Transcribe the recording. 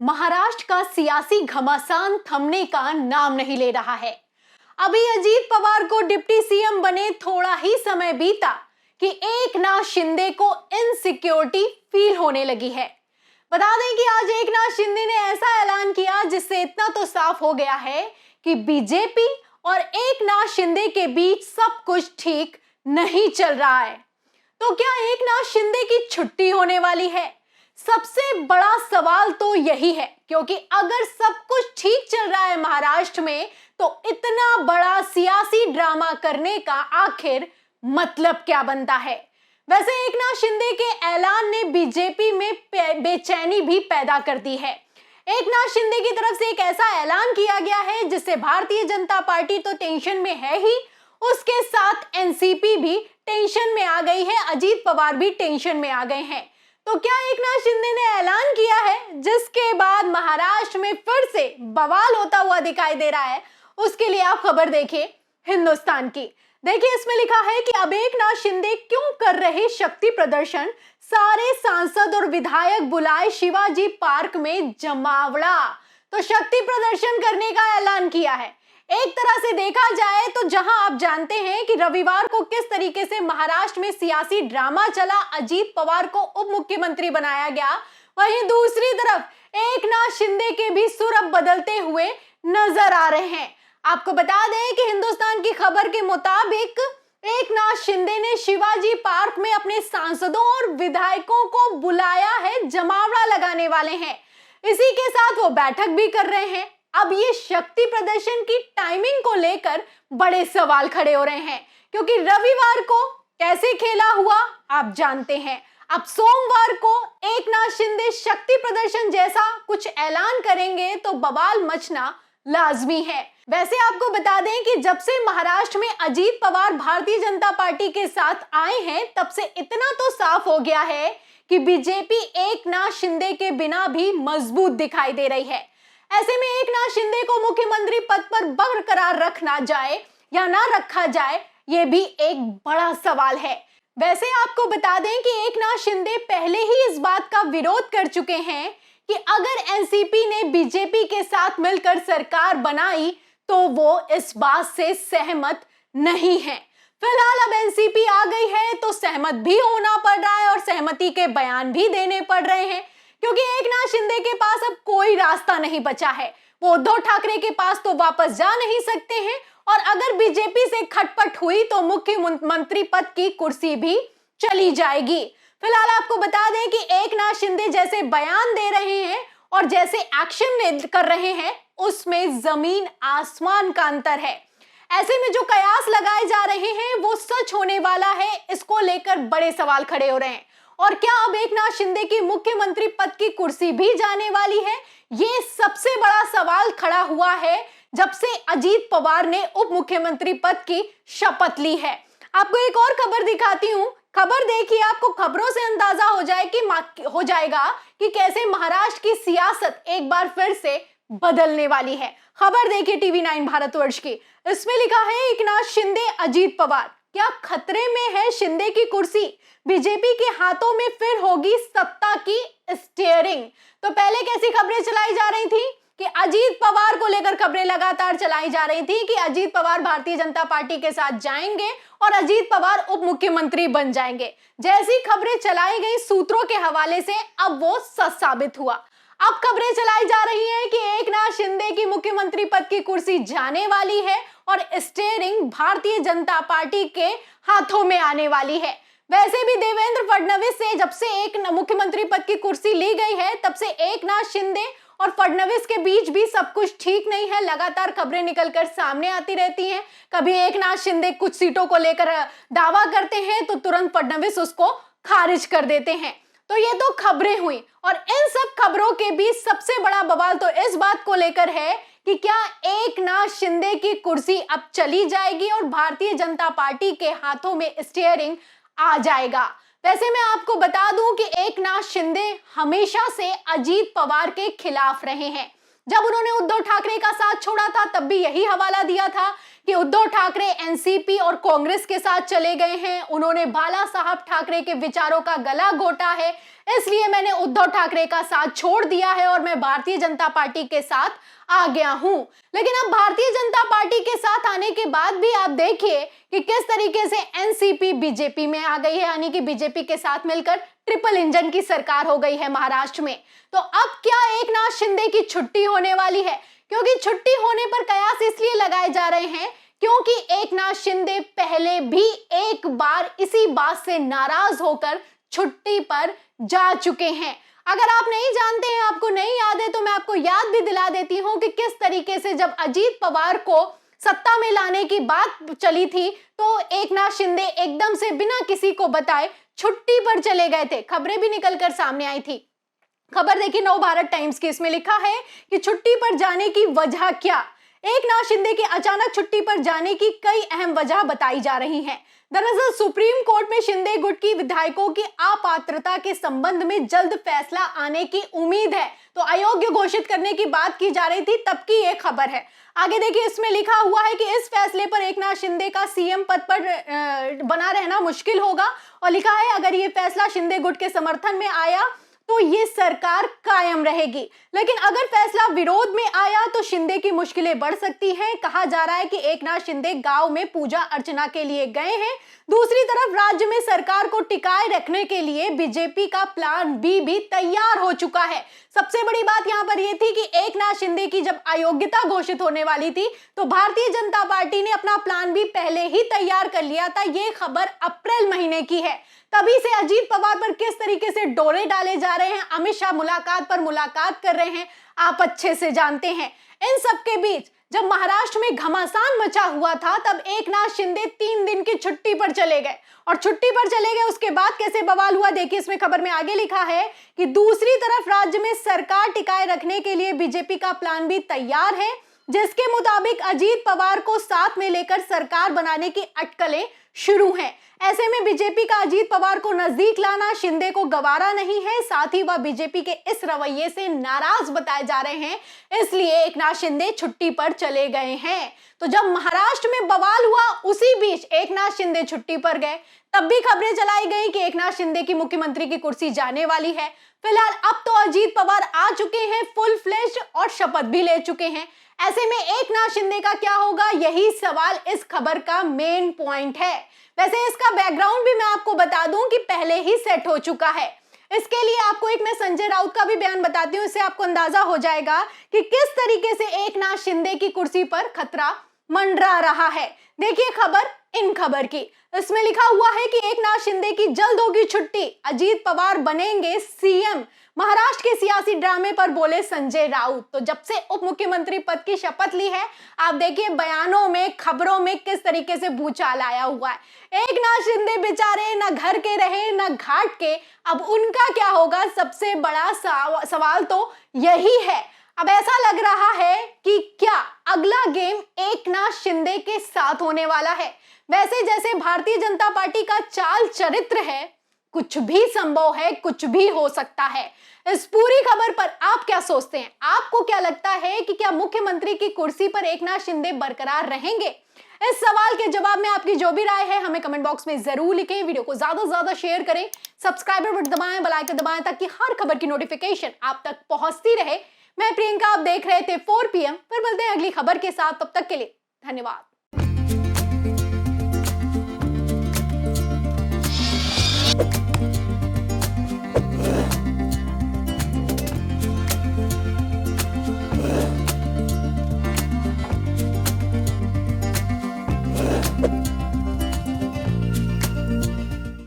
महाराष्ट्र का सियासी घमासान थमने का नाम नहीं ले रहा है। अभी अजीत पवार को डिप्टी सीएम बने थोड़ा ही समय बीता कि एकनाथ शिंदे को इनसिक्योरिटी फील होने लगी है। बता दें कि आज एकनाथ शिंदे ने ऐसा ऐलान किया जिससे इतना तो साफ हो गया है कि बीजेपी और एकनाथ शिंदे के बीच सब कुछ ठीक नहीं चल रहा है। तो क्या एकनाथ शिंदे की छुट्टी होने वाली है? सबसे बड़ा सवाल तो यही है, क्योंकि अगर सब कुछ ठीक चल रहा है महाराष्ट्र में, तो इतना बड़ा सियासी ड्रामा करने का आखिर मतलब क्या बनता है? वैसे एकनाथ शिंदे के ऐलान ने बीजेपी में बेचैनी भी पैदा कर दी है। एकनाथ शिंदे की तरफ से एक ऐसा ऐलान किया गया है जिससे भारतीय जनता पार्टी तो टेंशन में है ही, उसके साथ एनसीपी भी टेंशन में आ गई है, अजीत पवार भी टेंशन में आ गए हैं। तो क्या एकनाथ शिंदे ने ऐलान किया है जिसके बाद महाराष्ट्र में फिर से बवाल होता हुआ दिखाई दे रहा है? उसके लिए आप खबर देखिए हिंदुस्तान की। देखिए, इसमें लिखा है कि अब एकनाथ शिंदे क्यों कर रहे शक्ति प्रदर्शन, सारे सांसद और विधायक बुलाए शिवाजी पार्क में जमावड़ा। तो शक्ति प्रदर्शन करने का ऐलान किया है। एक तरह से देखा जाए तो जहां आप जानते हैं कि रविवार को किस तरीके से महाराष्ट्र में सियासी ड्रामा चला, अजीत पवार को उप मुख्यमंत्री बनाया गया, वहीं दूसरी तरफ एकनाथ शिंदे के भी सुर अब बदलते हुए नजर आ रहे हैं। आपको बता दें कि हिंदुस्तान की खबर के मुताबिक एकनाथ शिंदे ने शिवाजी पार्क में अपने सांसदों और विधायकों को बुलाया है, जमावड़ा लगाने वाले हैं। इसी के साथ वो बैठक भी कर रहे हैं। अब ये शक्ति प्रदर्शन की टाइमिंग को लेकर बड़े सवाल खड़े हो रहे हैं, क्योंकि रविवार को कैसे खेला हुआ आप जानते हैं। अब सोमवार को एकनाथ शिंदे शक्ति प्रदर्शन जैसा कुछ ऐलान करेंगे तो बवाल मचना लाजमी है। वैसे आपको बता दें कि जब से महाराष्ट्र में अजीत पवार भारतीय जनता पार्टी के साथ आए हैं, तब से इतना तो साफ हो गया है कि बीजेपी एकनाथ शिंदे के बिना भी मजबूत दिखाई दे रही है। ऐसे में एकनाथ शिंदे को मुख्यमंत्री पद पर बरकरार रखना जाए या ना रखा जाए, यह भी एक बड़ा सवाल है। वैसे आपको बता दें कि एकनाथ शिंदे पहले ही इस बात का विरोध कर चुके हैं कि अगर एनसीपी ने बीजेपी के साथ मिलकर सरकार बनाई तो वो इस बात से सहमत नहीं है। फिलहाल अब एनसीपी आ गई है तो सहमत भी होना पड़ रहा है और सहमति के बयान भी देने पड़ रहे हैं, क्योंकि एकनाथ शिंदे के पास अब कोई रास्ता नहीं बचा है। वो उद्धव ठाकरे के पास तो वापस जा नहीं सकते हैं, और अगर बीजेपी से खटपट हुई तो मुख्यमंत्री पद की कुर्सी भी चली जाएगी। फिलहाल आपको बता दें कि एकनाथ शिंदे जैसे बयान दे रहे हैं और जैसे एक्शन कर रहे हैं, उसमें जमीन आसमान का अंतर है। ऐसे में जो कयास लगाए जा रहे हैं वो सच होने वाला है, इसको लेकर बड़े सवाल खड़े हो रहे हैं। और क्या अब एकनाथ शिंदे की मुख्यमंत्री पद की कुर्सी भी जाने वाली है? ये सबसे बड़ा सवाल खड़ा हुआ है जब से अजीत पवार ने उप मुख्यमंत्री पद की शपथ ली है। आपको एक और खबर दिखाती हूं। खबर देखिए, आपको खबरों से अंदाजा हो जाएगा कि कैसे महाराष्ट्र की सियासत एक बार फिर से बदलने वाली है। खबर देखिए टीवी 9 भारतवर्ष की। इसमें लिखा है एकनाथ शिंदे अजीत पवार, क्या खतरे में है शिंदे की कुर्सी? बीजेपी के हाथों में फिर होगी सत्ता की स्टीयरिंग। तो पहले कैसी खबरें चलाई जा रही थी कि अजीत पवार को लेकर खबरें लगातार चलाई जा रही थी कि अजीत पवार भारतीय जनता पार्टी के साथ जाएंगे और अजीत पवार उप मुख्यमंत्री बन जाएंगे। जैसी खबरें चलाई गई सूत्रों के हवाले से, अब वो सच साबित हुआ। अब खबरें चलाई जा रही हैं कि एकनाथ शिंदे की मुख्यमंत्री पद की कुर्सी जाने वाली है और स्टीयरिंग भारतीय जनता पार्टी के हाथों में आने वाली है। वैसे भी देवेंद्र फडणवीस से जब से एक मुख्यमंत्री पद की कुर्सी ली गई है, तब से एकनाथ शिंदे और फडणवीस के बीच भी सब कुछ ठीक नहीं है। लगातार खबरें निकलकर सामने आती रहती हैं। कभी एकनाथ शिंदे कुछ सीटों को लेकर दावा करते हैं तो तुरंत फडणवीस उसको खारिज कर देते हैं। तो ये तो खबरें हुई, और इन सब खबरों के बीच सबसे बड़ा बवाल तो इस बात को लेकर है कि क्या एकनाथ शिंदे की कुर्सी अब चली जाएगी और भारतीय जनता पार्टी के हाथों में स्टीयरिंग आ जाएगा। वैसे मैं आपको बता दूं कि एकनाथ शिंदे हमेशा से अजीत पवार के खिलाफ रहे हैं। जब उन्होंने उद्धव ठाकरे का साथ छोड़ा था तब भी यही हवाला दिया था कि उद्धव ठाकरे एनसीपी और कांग्रेस के साथ चले गए हैं, उन्होंने बाला साहब ठाकरे के विचारों का गला घोटा है, इसलिए मैंने उद्धव ठाकरे का साथ छोड़ दिया है और मैं भारतीय जनता पार्टी के साथ आ गया हूं। लेकिन अब भारतीय जनता पार्टी के साथ आने के बाद भी आप देखिए कि किस तरीके से एनसीपी बीजेपी में आ गई है, यानी कि बीजेपी के साथ मिलकर ट्रिपल इंजन की सरकार हो गई है महाराष्ट्र में। तो अब क्या एकनाथ शिंदे की छुट्टी होने वाली है? क्योंकि छुट्टी होने पर कयास इसलिए लगाए जा रहे हैं क्योंकि एकनाथ शिंदे पहले भी एक बार इसी बात से नाराज होकर छुट्टी पर जा चुके हैं। अगर आप नहीं जानते हैं, आपको नहीं याद है, तो मैं आपको याद भी दिला देती हूं कि किस तरीके से जब अजीत पवार को सत्ता में लाने की बात चली थी तो एकनाथ शिंदे एकदम से बिना किसी को बताए छुट्टी पर चले गए थे। खबरें भी निकलकर सामने आई थी। खबर देखिए नव भारत टाइम्स की, इसमें लिखा है कि छुट्टी पर जाने की वजह क्या। एकनाथ शिंदे के अचानक छुट्टी पर जाने की कई अहम वजह बताई जा रही हैं। दरअसल सुप्रीम कोर्ट में शिंदे गुट की विधायकों की अपात्रता के संबंध में जल्द फैसला आने की उम्मीद है, तो अयोग्य घोषित करने की बात की जा रही थी, तब की ये खबर है। आगे देखिए इसमें लिखा हुआ है कि इस फैसले पर एकनाथ शिंदे का सीएम पद पर बना रहना मुश्किल होगा, और लिखा है अगर ये फैसला शिंदे गुट के समर्थन में आया तो ये सरकार कायम रहेगी, लेकिन अगर फैसला विरोध में आया तो शिंदे की मुश्किलें बढ़ सकती हैं। कहा जा रहा है कि एकनाथ शिंदे गांव में पूजा अर्चना के लिए गए हैं। दूसरी तरफ राज्य में सरकार को टिकाए रखने के लिए बीजेपी का प्लान बी भी तैयार हो चुका है। सबसे बड़ी बात यहां पर यह थी कि एकनाथ शिंदे की जब अयोग्यता घोषित होने वाली थी तो भारतीय जनता पार्टी ने अपना प्लान भी पहले ही तैयार कर लिया था। यह खबर अप्रैल महीने की है। तभी से अजीत पवार पर किस तरीके से डोरे डाले जा रहे हैं, अमित शाह मुलाकात पर मुलाकात कर रहे हैं, आप अच्छे से जानते हैं। इन सब के बीच जब महाराष्ट्र में घमासान मचा हुआ था तब एकनाथ शिंदे 3 दिन की छुट्टी पर चले गए, और छुट्टी पर चले गए उसके बाद कैसे बवाल हुआ देखिए इसमें खबर में आगे लिखा है कि दूसरी तरफ राज्य में सरकार टिकाए रखने के लिए बीजेपी का प्लान भी तैयार है, जिसके मुताबिक अजीत पवार को साथ में लेकर सरकार बनाने की अटकलें शुरू हैं। ऐसे में बीजेपी का अजीत पवार को नजदीक लाना शिंदे को गवारा नहीं है, साथ ही वह बीजेपी के इस रवैये से नाराज बताए जा रहे हैं, इसलिए एकनाथ शिंदे छुट्टी पर चले गए हैं। तो जब महाराष्ट्र में बवाल हुआ उसी बीच एकनाथ शिंदे छुट्टी पर गए, तब भी खबरें चलाई गई कि एकनाथ शिंदे की मुख्यमंत्री की कुर्सी जाने वाली है। फिलहाल अब तो अजीत पवार आ चुके हैं फुल फ्लेश्ड और शपथ भी ले चुके हैं। ऐसे में एकनाथ शिंदे का क्या होगा, यही सवाल इस खबर का मेन पॉइंट है। वैसे इसका बैकग्राउंड भी मैं आपको बता दूं कि पहले ही सेट हो चुका है। इसके लिए आपको एक मैं संजय राउत का भी बयान बताती हूं, इससे आपको अंदाजा हो जाएगा कि किस तरीके से एकनाथ शिंदे की कुर्सी पर खतरा मंडरा रहा है। देखिए खबर इन खबर की, इसमें लिखा हुआ है कि एकनाथ शिंदे की जल्द होगी छुट्टी, अजीत पवार बनेंगे सीएम। महाराष्ट्र के सियासी ड्रामे पर बोले संजय राउत। तो जब से उप मुख्यमंत्री पद की शपथ ली है, आप देखिए बयानों में खबरों में किस तरीके से भूचाल आया हुआ है। एकनाथ शिंदे बेचारे न घर के रहे न घाट के, अब उनका क्या होगा, सबसे बड़ा सवाल तो यही है। अब ऐसा लग रहा है कि क्या अगला गेम एकनाथ शिंदे के साथ होने वाला है। वैसे जैसे भारतीय जनता पार्टी का चाल चरित्र है, कुछ भी संभव है, कुछ भी हो सकता है। इस पूरी खबर पर आप क्या सोचते हैं? आपको क्या लगता है कि क्या मुख्यमंत्री की कुर्सी पर एकनाथ शिंदे बरकरार रहेंगे? इस सवाल के जवाब में आपकी जो भी राय है हमें कमेंट बॉक्स में जरूर लिखें। वीडियो को ज्यादा से ज्यादा शेयर करें, सब्सक्राइबर बटन दबाएं, बेल आइकन दबाएं ताकि हर खबर की नोटिफिकेशन आप तक पहुंचती रहे। मैं प्रियंका, आप देख रहे थे 4 PM। फिर मिलते हैं अगली खबर के साथ, तब तक के लिए धन्यवाद।